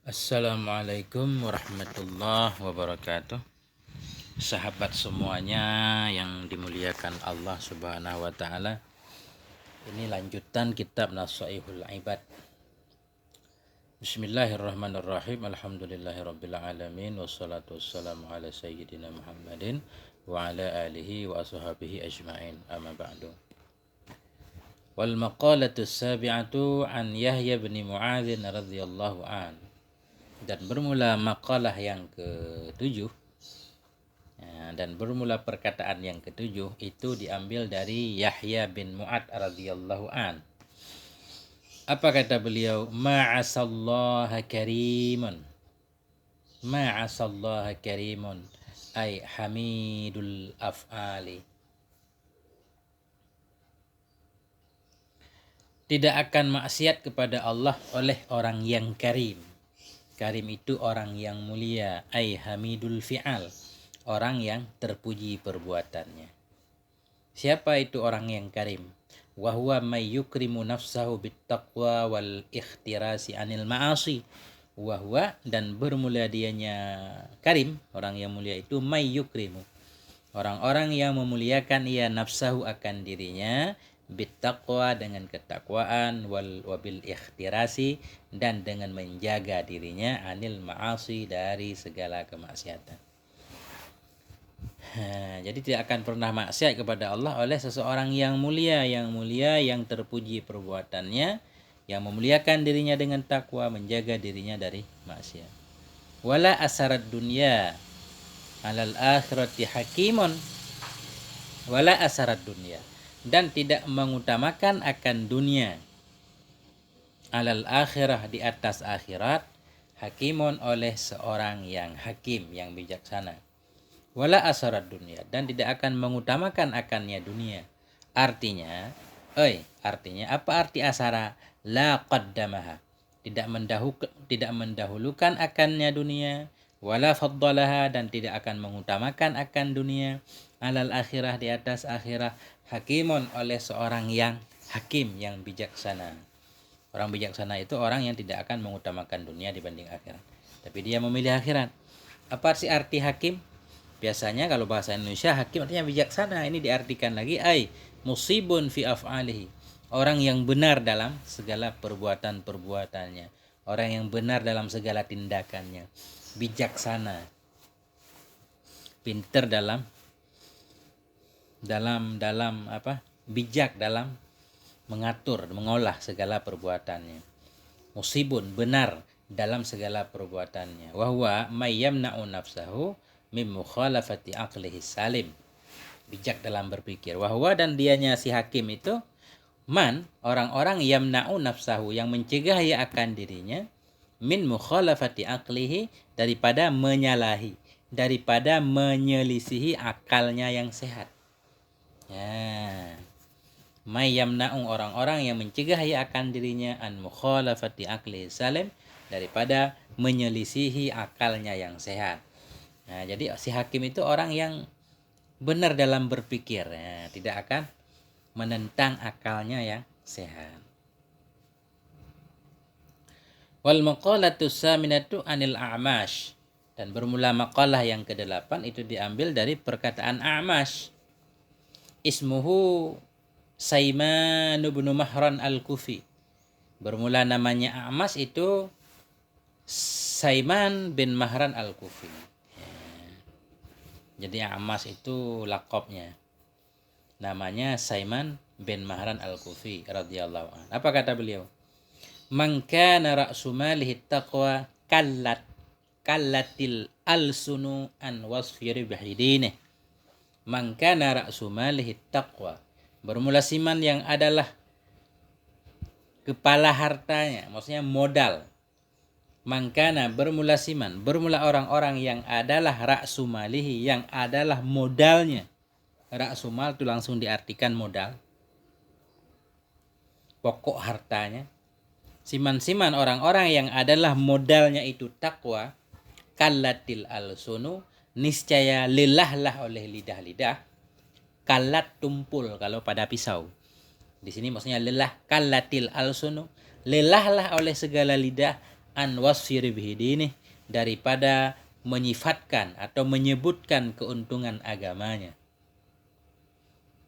Assalamualaikum warahmatullahi wabarakatuh. Sahabat semuanya yang dimuliakan Allah Subhanahu wa taala. Ini lanjutan kitab Nasaihul Ibad. Bismillahirrahmanirrahim. Alhamdulillahirabbil alamin wassalatu wassalamu ala sayyidina Muhammadin wa ala alihi wa ashabihi ajmain. Amma ba'du. Wal maqalatu sabi'atu an Yahya bin Mu'adz radhiyallahu an. Dan bermula makalah yang ketujuh, dan bermula perkataan yang ketujuh itu diambil dari Yahya bin Mu'adz radhiyallahu an. Apa kata beliau? Ma'asallaha karimun. Ma'asallaha karimun ay hamidul af'ali. Tidak akan maksiat kepada Allah oleh orang yang karim. Karim itu orang yang mulia, ay hamidul fi'al, orang yang terpuji perbuatannya. Siapa itu orang yang karim? Wa huwa may yukrimu nafsahu bittaqwa wal ikhtirasi anil ma'asi. Wa huwa, dan bermula dianya karim, orang yang mulia itu may yukrimu, orang-orang yang memuliakan ia nafsahu akan dirinya, bittaqwa dengan ketakwaan, wabil ikhtirasi dan dengan menjaga dirinya, anil ma'asi dari segala kemaksiatan. Jadi tidak akan pernah maksiat kepada Allah oleh seseorang yang mulia, yang terpuji perbuatannya, yang memuliakan dirinya dengan takwa, menjaga dirinya dari maksiat. Wala asarat dunya alal akhirati hakimun. Wala asarat dunya, dan tidak mengutamakan akan dunia, alal akhirah di atas akhirat, hakimun oleh seorang yang hakim, yang bijaksana. Wala asarat dunia, dan tidak akan mengutamakan akannya dunia. Artinya apa arti asara? La qaddamaha, tidak mendahulukan akannya dunia. Wala faddalaha, dan tidak akan mengutamakan akan dunia, alal akhirah di atas akhirah, hakimun oleh seorang yang hakim, yang bijaksana. Orang bijaksana itu orang yang tidak akan mengutamakan dunia dibanding akhirat, tapi dia memilih akhirat. Apa sih arti hakim? Biasanya kalau bahasa Indonesia hakim artinya bijaksana. Ini diartikan lagi musibun fi af'alihi, orang yang benar dalam segala perbuatannya, orang yang benar dalam segala tindakannya, bijaksana, pinter dalam bijak dalam mengatur, mengolah segala perbuatannya. Musibun, benar dalam segala perbuatannya. Wa huwa may yamna'u nafsahu mim mukhalafati aqlihi salim, bijak dalam berpikir. Wa huwa, dan dianya si hakim itu, man, orang-orang yamna'u nafsahu, yang mencegah ia akan dirinya, min mukhalafati aqlihi, daripada menyalahi, daripada menyelisihi akalnya yang sehat. May yamna'u, orang-orang yang mencegah ia akan dirinya, an mukhalafati aqlihi salim, daripada menyelisihi akalnya yang sehat. Jadi si hakim itu orang yang benar dalam berpikir, tidak akan menentang akalnya yang sehat. Wal maqalatu saminatu anil A'mash, dan bermula maqalah yang ke-8 itu diambil dari perkataan A'mash. Ismuhu Saiman bin Mahran al-Kufi. Bermula namanya A'mash itu Saiman bin Mahran al-Kufi. Jadi A'mash itu lakopnya. Namanya Saiman bin Mahran al-Kufi radhiyallahu anhu. Apa kata beliau? Man kana ra'su malihi taqwa kallatil alsunu an wasfi ribhidine. Man kana ra'su malihi taqwa. Bermula siman yang adalah kepala hartanya, maksudnya modal. Mangkana, bermula siman, bermula orang-orang yang adalah ra'su malihi, yang adalah modalnya. Ra'su mal itu langsung diartikan modal, pokok hartanya. Siman-siman orang-orang yang adalah modalnya itu takwa, kallatil alsunu, niscaya lelahlah oleh lidah-lidah. Kalat, tumpul kalau pada pisau. Di sini maksudnya lelah, kallatil alsunu, lelahlah oleh segala lidah, an wasfi ribhi dinih, daripada menyifatkan atau menyebutkan keuntungan agamanya.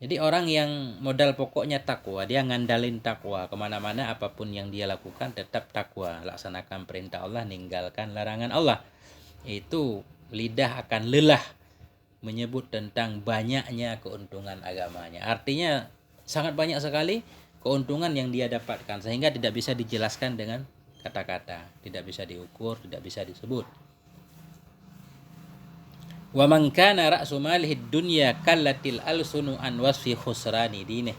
Jadi orang yang modal pokoknya takwa, dia ngandalin takwa, kemana-mana apapun yang dia lakukan tetap takwa, laksanakan perintah Allah, ninggalkan larangan Allah. Itu lidah akan lelah menyebut tentang banyaknya keuntungan agamanya. Artinya sangat banyak sekali keuntungan yang dia dapatkan, sehingga tidak bisa dijelaskan dengan kata-kata, tidak bisa diukur, tidak bisa disebut. Wa man kana ra'su malihi dunya kallatil alsunu an wasfi khusrani dinih.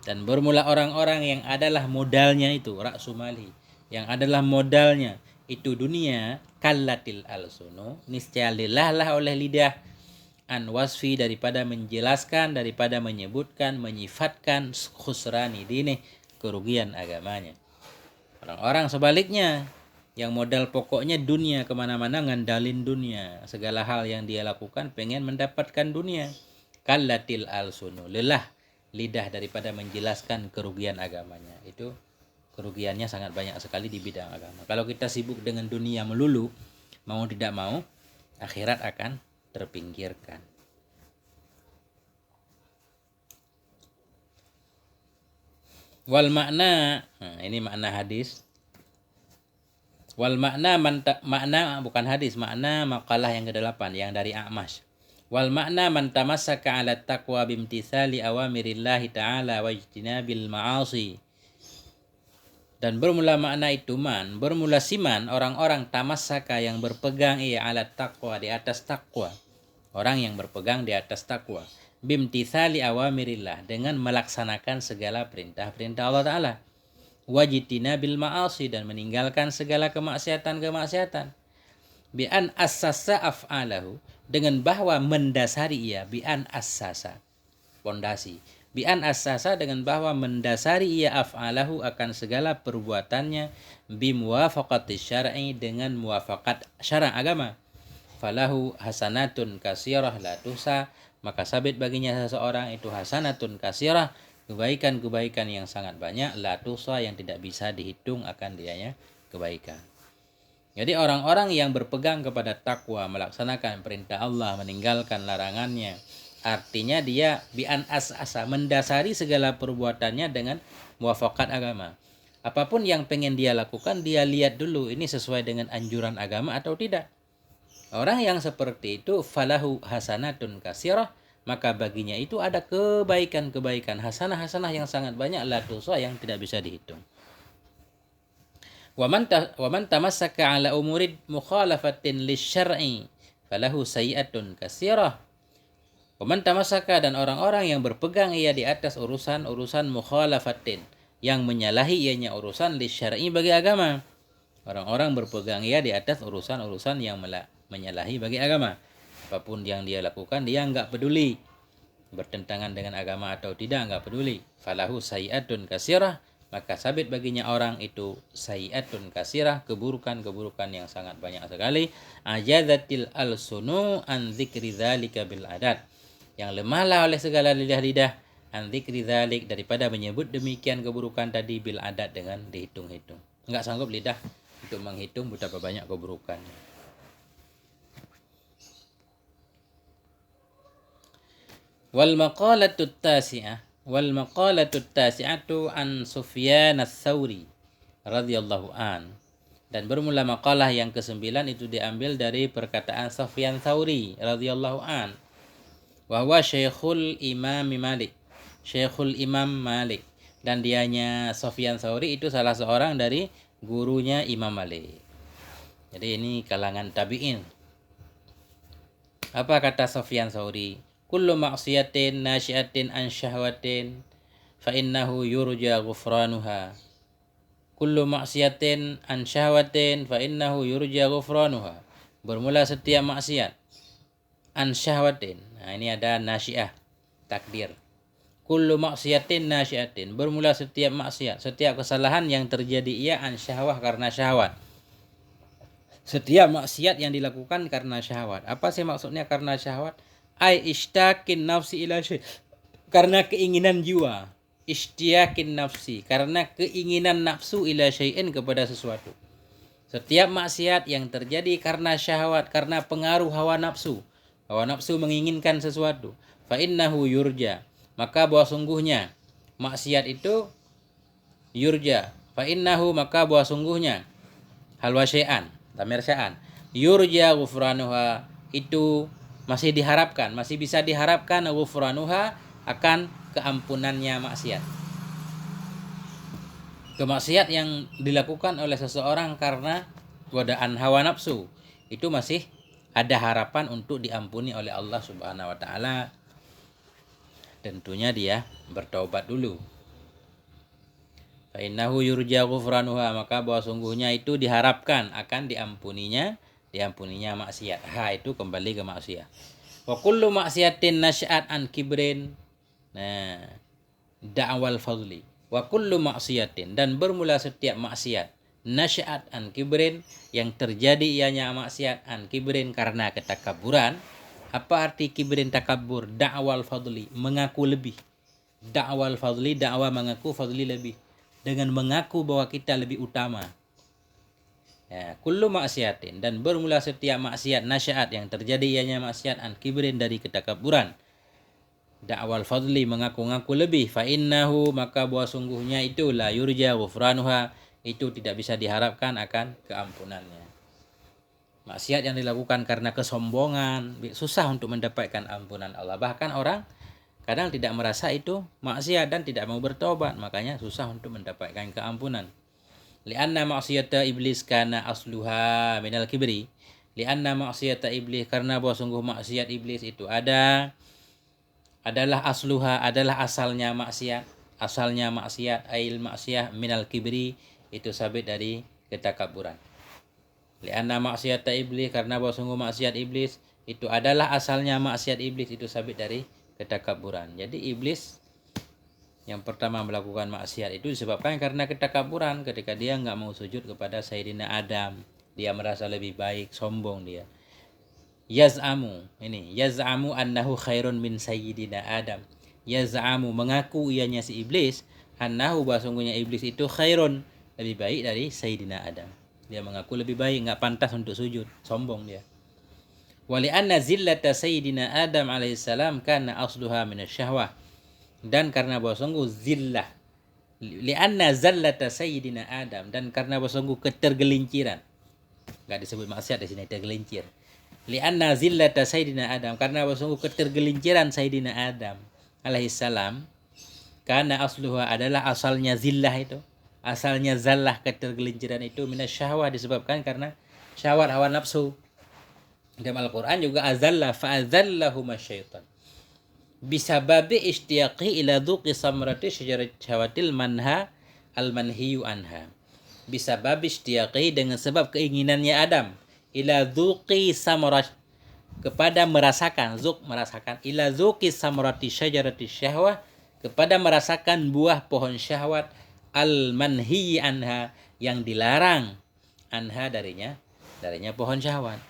Dan bermula orang-orang yang adalah modalnya itu ra'su malihi, yang adalah modalnya itu dunia, kallatil alsunu, niscaya lelahlah oleh lidah, an wasfi, daripada menjelaskan, daripada menyebutkan, menyifatkan khusrani dinih, kerugian agamanya. Orang-orang sebaliknya, yang modal pokoknya dunia, kemana-mana ngandalin dunia, segala hal yang dia lakukan pengen mendapatkan dunia. Kallatil alsunu, lelah lidah daripada menjelaskan kerugian agamanya. Itu kerugiannya sangat banyak sekali di bidang agama. Kalau kita sibuk dengan dunia melulu, mau tidak mau akhirat akan terpinggirkan. Wal makna, ini makna hadis. Wal makna makna bukan hadis, makna makalah yang ke-8 yang dari A'mash. Wal makna man tamassaka 'ala taqwa bimtithali awamirillahi ta'ala wa ijtinabil ma'asi. Dan bermula makna itu bermula siman orang-orang tamassaka yang berpegang ia 'ala taqwa, di atas takwa. Orang yang berpegang di atas takwa. Bimtithali awamirillah, dengan melaksanakan segala perintah-perintah Allah Ta'ala. Wajitina bil ma'asi, dan meninggalkan segala kemaksiatan-kemaksiatan. Bi an assasa af'alahu, dengan bahwa mendasari ia, bi an assasa, pondasi. Bi an assasa, dengan bahwa mendasari ia af'alahu, akan segala perbuatannya, bi muwafaqati syar'i, dengan muwafaqat syara' agama. Falahu hasanatun kasirah la tuhsa, maka sabit baginya seseorang itu hasanatun kasirah, kebaikan-kebaikan yang sangat banyak, la tuhsa, yang tidak bisa dihitung akan dianya kebaikan. Jadi orang-orang yang berpegang kepada takwa, melaksanakan perintah Allah, meninggalkan larangannya, artinya dia bi'an as'asa, mendasari segala perbuatannya dengan muwafaqat agama. Apapun yang pengen dia lakukan, dia lihat dulu ini sesuai dengan anjuran agama atau tidak. Orang yang seperti itu, falahu hasanatun kasirah, maka baginya itu ada kebaikan-kebaikan, hasanah-hasanah yang sangat banyak, la tuhsa, yang tidak bisa dihitung. Wa man tamassaka 'ala umurid mukhalafatin lisyar'i falahu sayi'atun kasirah. Wa man tamassaka, dan orang-orang yang berpegang ia di atas urusan-urusan mukhalafatin, yang menyalahi ianya urusan lisyar'i, bagi agama. Orang-orang berpegang ia di atas urusan-urusan yang menyalahi bagi agama. Apapun yang dia lakukan, dia enggak peduli bertentangan dengan agama atau tidak, enggak peduli. Falahu sayi'atun kasirah, maka sabit baginya orang itu sayi'atun kasirah, keburukan-keburukan yang sangat banyak sekali. Ajazatil alsunu an dzikri dzalika bil adat, yang lemahlah oleh segala lidah-lidah an dzikri dzalik, daripada menyebut demikian keburukan tadi, bil adat, dengan dihitung-hitung. Enggak sanggup lidah untuk menghitung betapa banyak keburukannya. Wal maqalatut tasi'atu an Sufyan ats-Tsauri radhiyallahu an. Dan bermula maqalah yang ke-9 itu diambil dari perkataan Sufyan Tsauri radhiyallahu an. Wa huwa Syekhul Imam Malik. Syekhul Imam Malik, dan dianya Sufyan Tsauri itu salah seorang dari gurunya Imam Malik. Jadi ini kalangan tabi'in. Apa kata Sufyan Tsauri? Kullu ma'siyatin nasyiatin an syahwatin fa innahu yurja ghufranuha. Kullu ma'siyatin an syahwatin fa innahu yurja ghufranuha. Bermula setiap maksiat an syahwatin. Nah, ini ada nasyiah, takdir. Kullu ma'siyatin nasyiatin, bermula setiap maksiat, setiap kesalahan yang terjadi ia an syahwah, karena syahwat. Setiap maksiat yang dilakukan karena syahwat. Apa sih maksudnya karena syahwat? Ai ishtaqin nafsi ila syai', karena keinginan jiwa. Ishtiyaqin nafsi, karena keinginan nafsu ila syai'in, kepada sesuatu. Setiap maksiat yang terjadi karena syahwat, karena pengaruh hawa nafsu. Hawa nafsu menginginkan sesuatu. Fa innahu yurja. Maka bahwa sungguhnya maksiat itu yurja. Fa innahu maka bahwa sungguhnya halwa syai'an, tamir syai'an. Yurja ghufranuha, itu masih diharapkan, masih bisa diharapkan ghufranuha akan keampunannya maksiat. Kemaksiat yang dilakukan oleh seseorang karena godaan hawa nafsu itu masih ada harapan untuk diampuni oleh Allah Subhanahu wa taala. Tentunya dia bertaubat dulu. Fa innahu yurja ghufranuha, maka bahwa sungguhnya itu diharapkan akan diampuninya maksiat. Itu kembali ke maksiat. Wa kullu maksiatin nasya'at an kibrin. Nah, da'wal fadli. Wa kullu maksiatin, dan bermula setiap maksiat nasya'at an kibrin, yang terjadi ianya maksiat an kibrin karena ketakaburan. Apa arti kibrin takabur? Da'wal fadli, mengaku lebih. Da'wal fadli, da'wa mengaku, fadli lebih. Dengan mengaku bahwa kita lebih utama. Ya, kullu maksiatin, dan bermula setiap maksiat nasya'at, yang terjadi ianya maksiat an kibrin dari ketakaburan. Da'wal fadli, mengaku-ngaku lebih. Fa innahu, maka bahwa sungguhnya itu la yurja ghufranuha, itu tidak bisa diharapkan akan keampunannya. Maksiat yang dilakukan karena kesombongan susah untuk mendapatkan ampunan Allah. Bahkan orang kadang tidak merasa itu maksiat dan tidak mau bertobat, makanya susah untuk mendapatkan keampunan. Lianna maksiyata iblis kana asluha minal kibri. Lianna maksiyata iblis, karena bahwa sungguh maksiat iblis itu adalah asluha, adalah asalnya maksiat. Asalnya maksiat, ail maksiyah minal kibri, itu sabit dari ketakaburan. Lianna maksiyata iblis, karena bahwa sungguh maksiat iblis itu adalah asalnya maksiat iblis, itu sabit dari ketakaburan. Jadi iblis yang pertama melakukan maksiat itu disebabkan karena ketakaburan, ketika dia nggak mau sujud kepada Sayyidina Adam. Dia merasa lebih baik, sombong dia. Yaz'amu annahu khairun min Sayyidina Adam. Yaz'amu, mengaku ianya si iblis, annahu, bahasungguhnya iblis itu khairun, lebih baik dari Sayyidina Adam. Dia mengaku lebih baik, nggak pantas untuk sujud, sombong dia. Wali anna zillata Sayyidina Adam alaihissalam kana asluha minasyahwah, dan karena bahwa sungguh zillah, lianna zallata Sayyidina Adam, dan karena bahwa sungguh ketergelinciran, nggak disebut maksiat di sini, tergelincir. Lianna zillata Sayyidina Adam, karena bahwa sungguh ketergelinciran Sayyidina Adam alaihissalam, karena asluha, adalah asalnya zillah itu, asalnya zallah, ketergelinciran itu, minasyahwah, disebabkan karena syahwat hawa nafsu. Dalam Al-Quran juga azalla fa'azallahuma syaitan bisababi ishtiyaqi ila dhuqi samrati syajarat syawatil manha al-manhiyu anha. Bisababi ishtiyaqi, dengan sebab keinginannya Adam, ila dhuqi samrat, kepada merasakan, zuq merasakan, ila dhuqi samrati syajarati syahwah, kepada merasakan buah pohon syahwat, al-manhiyi anha, yang dilarang, anha darinya pohon syahwat.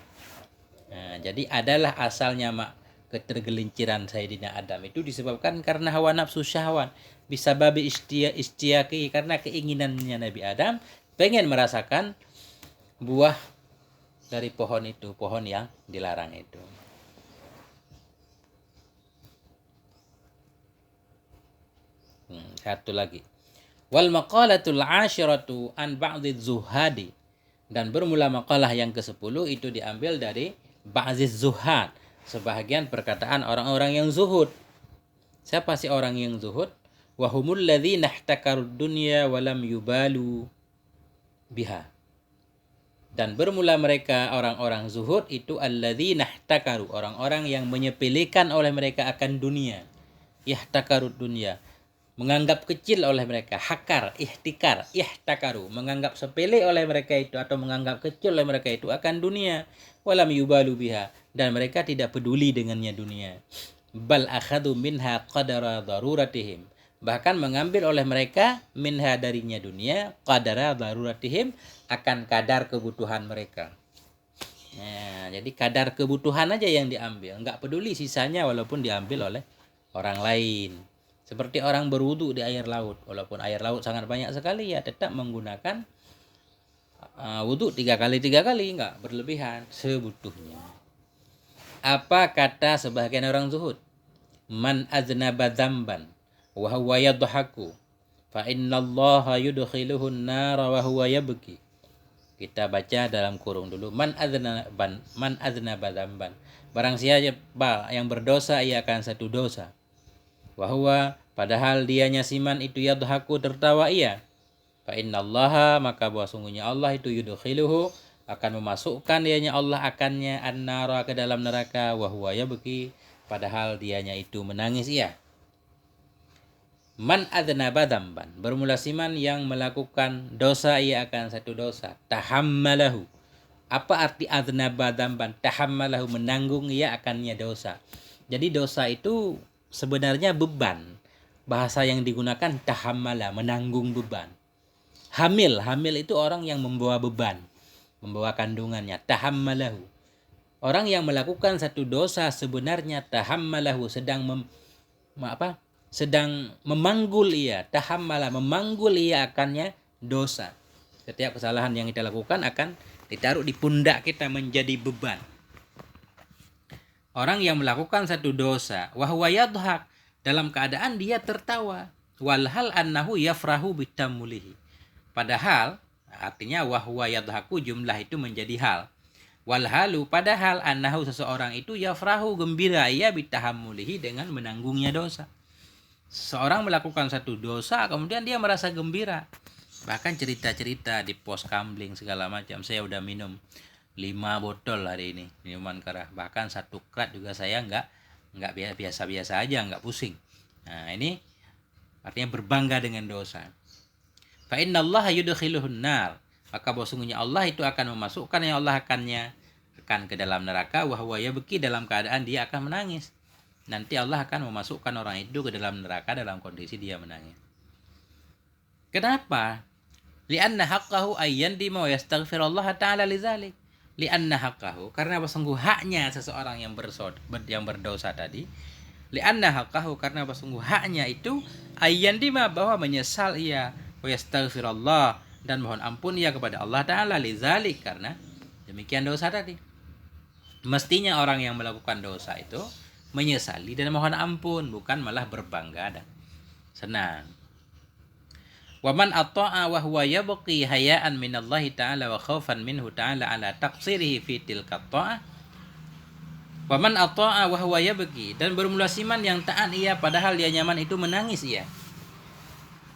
Nah, jadi adalah asalnya ketergelinciran Sayyidina Adam itu disebabkan karena hawa nafsu syahwat. Bisa babi istiyaki, karena keinginannya Nabi Adam pengen merasakan buah dari pohon itu, pohon yang dilarang itu. Satu lagi. Wal maqalatul 'ashiratu an ba'dhi zuhadi, dan bermula maqalah yang ke-10 itu diambil dari ba'dhiz zuhad, sebahagian perkataan orang-orang yang zuhud. Siapa sih orang yang zuhud? Wa humul ladzina ihtakarud dunya wa lam yubalu biha. Dan bermula mereka orang-orang zuhud itu alladzina ihtakaru, orang-orang yang menyepelekan oleh mereka akan dunia. Ihtakarud dunya, menganggap kecil oleh mereka. Hakar, ihtikar, ihtakaru, menganggap sepele oleh mereka itu, atau menganggap kecil oleh mereka itu akan dunia. Walam yubalu biha, dan mereka tidak peduli dengannya dunia. Bal akhadu minha qadara daruratihim, bahkan mengambil oleh mereka minha darinya dunia, qadara daruratihim, akan kadar kebutuhan mereka. Nah, jadi kadar kebutuhan aja yang diambil, nggak peduli sisanya walaupun diambil oleh orang lain. Seperti orang berwudu di air laut, walaupun air laut sangat banyak sekali, ya tetap menggunakan wudhu 3 kali enggak berlebihan, sebutuhnya. Apa kata sebagian orang zuhud? Man aznaba dzamban wa huwa yadhaku fa innallaha yudkhiluhu an-nara wa huwa yabki. Kita baca dalam kurung dulu. Man aznaba dzamban. Barang siapa yang berdosa ia akan satu dosa. Wa huwa, padahal dianya siman itu yadhaku, tertawa ia. Fa innallaha, maka bahwa sungguhnya Allah itu yudkhiluhu, akan memasukkan dianya Allah akannya an-nara, ke dalam neraka, wa huwa yabki, padahal dianya itu menangis ia. Man adznaba dzamban, bermula siman yang melakukan dosa ia akan satu dosa. Tahammalahu, apa arti adznaba dzamban? Tahammalahu, menanggung ia akannya dosa. Jadi dosa itu sebenarnya beban. Bahasa yang digunakan tahammala, menanggung beban. Hamil itu orang yang membawa beban, membawa kandungannya. Tahammalahu, orang yang melakukan satu dosa sebenarnya tahammalahu, sedang memanggul ia. Tahammala, memanggul ia akannya dosa. Setiap kesalahan yang kita lakukan akan ditaruh di pundak kita menjadi beban. Orang yang melakukan satu dosa, wa huwa yadhak, dalam keadaan dia tertawa. Walhal annahu yafrahu bitammulihi, padahal artinya wa huwa yadhaku, jumlah itu menjadi hal. Walhalu, padahal annahu, seseorang itu yafrahu, gembira ia bitahammulihi, dengan menanggungnya dosa. Seorang melakukan satu dosa kemudian dia merasa gembira. Bahkan cerita-cerita di pos Kamling segala macam, saya udah minum 5 botol hari ini minuman keras, bahkan 1 krat juga saya enggak biasa-biasa aja, enggak pusing. Nah, ini artinya berbangga dengan dosa. Fa innallaha yudkhiluhun nar, maka bahwa sungguhnya Allah itu akan memasukkan yang Allah akan ke dalam neraka, wa huwa yabki, dalam keadaan dia akan menangis. Nanti Allah akan memasukkan orang itu ke dalam neraka dalam kondisi dia menangis. Kenapa? Li'anna haqqahu ayyandima wa yastaghfirullah ta'ala lidzalik. Li'anna haqqahu, karena sungguh haknya seseorang yang berdosa tadi. Li'anna haqqahu, karena sungguh haknya itu ayyandima, bahwa menyesal ia, wa yastaghfirullah, dan mohon ampun ia kepada Allah Ta'ala lidzalik, karena demikian dosa tadi. Mestinya orang yang melakukan dosa itu menyesali dan mohon ampun, bukan malah berbangga dan senang. Wa man ata'a wa huwa yabqi hayaan minallahi ta'ala wa khaufan minhu ta'ala ala taqsirihi fi tilka ta'ah. Wa man ata'a wa huwa yabqi, dan bermula siman yang taat ia padahal dia nyaman itu menangis ia.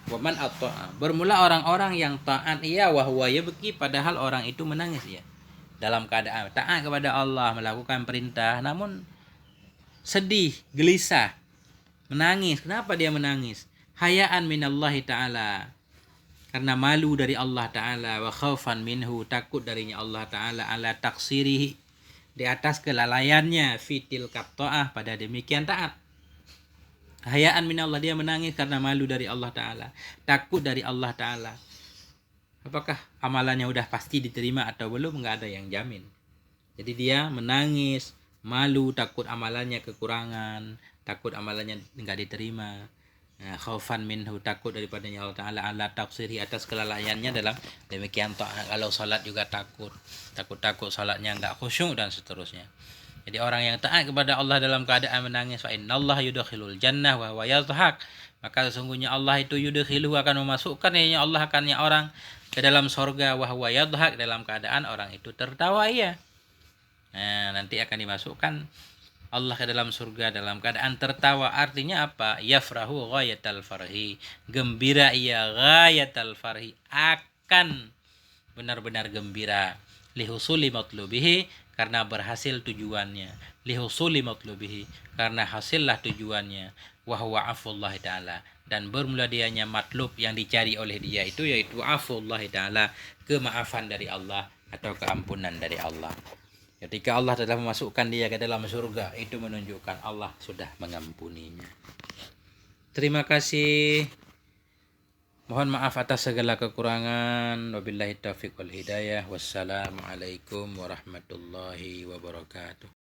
Wa man ata'a, bermula orang-orang yang taat ia, wa huwa yabqi, padahal orang itu menangis ia. Dalam keadaan taat kepada Allah, melakukan perintah, namun sedih, gelisah, menangis. Kenapa dia menangis? Hayaan minallahi ta'ala, karena malu dari Allah Ta'ala, wa khaufan minhu, takut darinya Allah Ta'ala, ala taksirihi, di atas kelalaiannya, fitil ta'ah, pada demikian taat. Hayaan minallah, dia menangis karena malu dari Allah Ta'ala, takut dari Allah Ta'ala. Apakah amalannya udah pasti diterima atau belum? Nggak ada yang jamin. Jadi dia menangis, malu, takut amalannya kekurangan, takut amalannya enggak diterima. Khaufan minhu, takut daripadanya Allah Ta'ala, ala taqsiri, atas kelalaiannya dalam demikian ta'at. Kalau salat juga takut salatnya enggak khusyuk dan seterusnya. Jadi orang yang taat kepada Allah dalam keadaan menangis, fa innallaha yudkhilul jannah wa huwa yadhhak, maka sesungguhnya Allah itu yudkhiluhu, akan memasukkan ya Allah akannya orang ke dalam surga, wa huwa yadhhak, dalam keadaan orang itu tertawa ia. Nah, nanti akan dimasukkan Allah ke dalam surga dalam keadaan tertawa. Artinya apa? Yafrahu ghayatal farhi, gembira ia, ghayatal farhi, akan benar-benar gembira. Lihusuli matlubihi, karena berhasil tujuannya. Lihusuli matlubihi, karena hasillah tujuannya. Wa huwa afullah ta'ala, dan bermula dianya matlub yang dicari oleh dia itu yaitu afullah ta'ala, kemaafan dari Allah atau keampunan dari Allah. Ketika Allah telah memasukkan dia ke dalam surga, itu menunjukkan Allah sudah mengampuninya. Terima kasih. Mohon maaf atas segala kekurangan. Wabillahi taufiq wal hidayah. Wassalamualaikum warahmatullahi wabarakatuh.